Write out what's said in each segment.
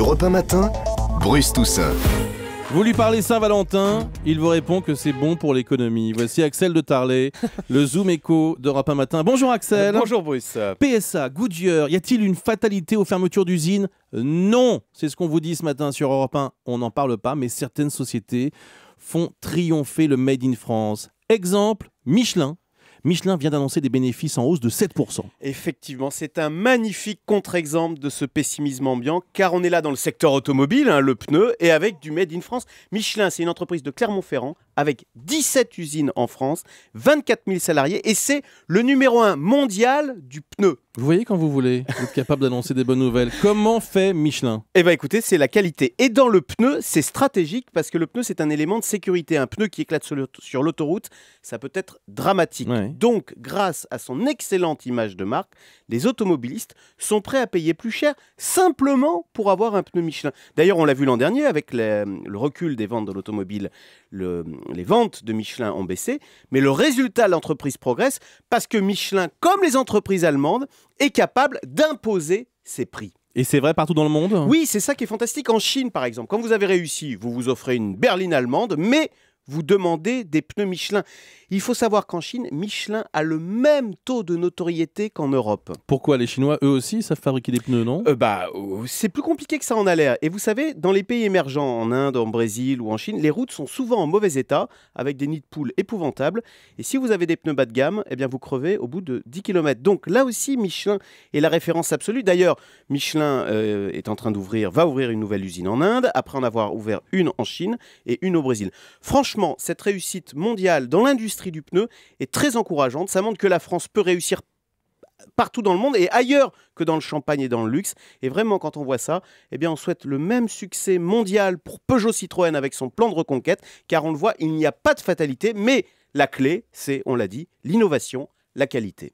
Europe 1 matin, Bruce Toussaint. Vous lui parlez Saint-Valentin, il vous répond que c'est bon pour l'économie. Voici Axel de Tarlet, le Zoom Éco d'Europe 1 matin. Bonjour Axel. Bonjour Bruce. PSA, Goodyear, y a-t-il une fatalité aux fermetures d'usines? Non, c'est ce qu'on vous dit ce matin sur Europe 1. On n'en parle pas, mais certaines sociétés font triompher le Made in France. Exemple, Michelin. Michelin vient d'annoncer des bénéfices en hausse de 7%. Effectivement, c'est un magnifique contre-exemple de ce pessimisme ambiant, car on est là dans le secteur automobile, le pneu, et avec du Made in France. Michelin, c'est une entreprise de Clermont-Ferrand, avec 17 usines en France, 24 000 salariés, et c'est le numéro 1 mondial du pneu. Vous voyez quand vous voulez, vous êtes capable d'annoncer des bonnes nouvelles. Comment fait Michelin? Eh bien écoutez, c'est la qualité. Et dans le pneu, c'est stratégique, parce que le pneu, c'est un élément de sécurité. Un pneu qui éclate sur l'autoroute, ça peut être dramatique. Ouais. Donc, grâce à son excellente image de marque, les automobilistes sont prêts à payer plus cher simplement pour avoir un pneu Michelin. D'ailleurs, on l'a vu l'an dernier avec le recul des ventes de l'automobile. Les ventes de Michelin ont baissé, mais le résultat, l'entreprise progresse parce que Michelin, comme les entreprises allemandes, est capable d'imposer ses prix. Et c'est vrai partout dans le monde? Oui, c'est ça qui est fantastique. En Chine, par exemple, quand vous avez réussi, vous vous offrez une berline allemande, mais vous demandez des pneus Michelin. Il faut savoir qu'en Chine, Michelin a le même taux de notoriété qu'en Europe. Pourquoi les Chinois, eux aussi, savent fabriquer des pneus, non? C'est plus compliqué que ça en a l'air. Et vous savez, dans les pays émergents, en Inde, en Brésil ou en Chine, les routes sont souvent en mauvais état, avec des nids de poules épouvantables. Et si vous avez des pneus bas de gamme, eh bien vous crevez au bout de 10 km. Donc là aussi, Michelin est la référence absolue. D'ailleurs, Michelin est en train va ouvrir une nouvelle usine en Inde, après en avoir ouvert une en Chine et une au Brésil. Franchement, cette réussite mondiale dans l'industrie du pneu est très encourageante. Ça montre que la France peut réussir partout dans le monde et ailleurs que dans le champagne et dans le luxe. Et vraiment, quand on voit ça, eh bien, on souhaite le même succès mondial pour Peugeot Citroën avec son plan de reconquête, car on le voit, il n'y a pas de fatalité, mais la clé, c'est, on l'a dit, l'innovation, la qualité.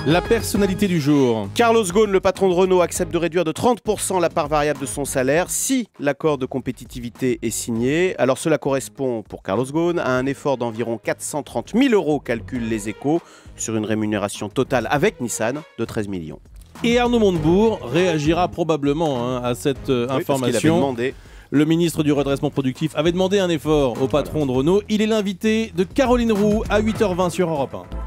La personnalité du jour. Carlos Ghosn, le patron de Renault, accepte de réduire de 30% la part variable de son salaire si l'accord de compétitivité est signé. Alors cela correspond pour Carlos Ghosn à un effort d'environ 430 000 €, calculent les Échos, sur une rémunération totale avec Nissan de 13 millions. Et Arnaud Montebourg réagira probablement à cette information. Parce qu'il avait demandé. Le ministre du redressement productif avait demandé un effort au patron de Renault. Il est l'invité de Caroline Roux à 8h20 sur Europe 1.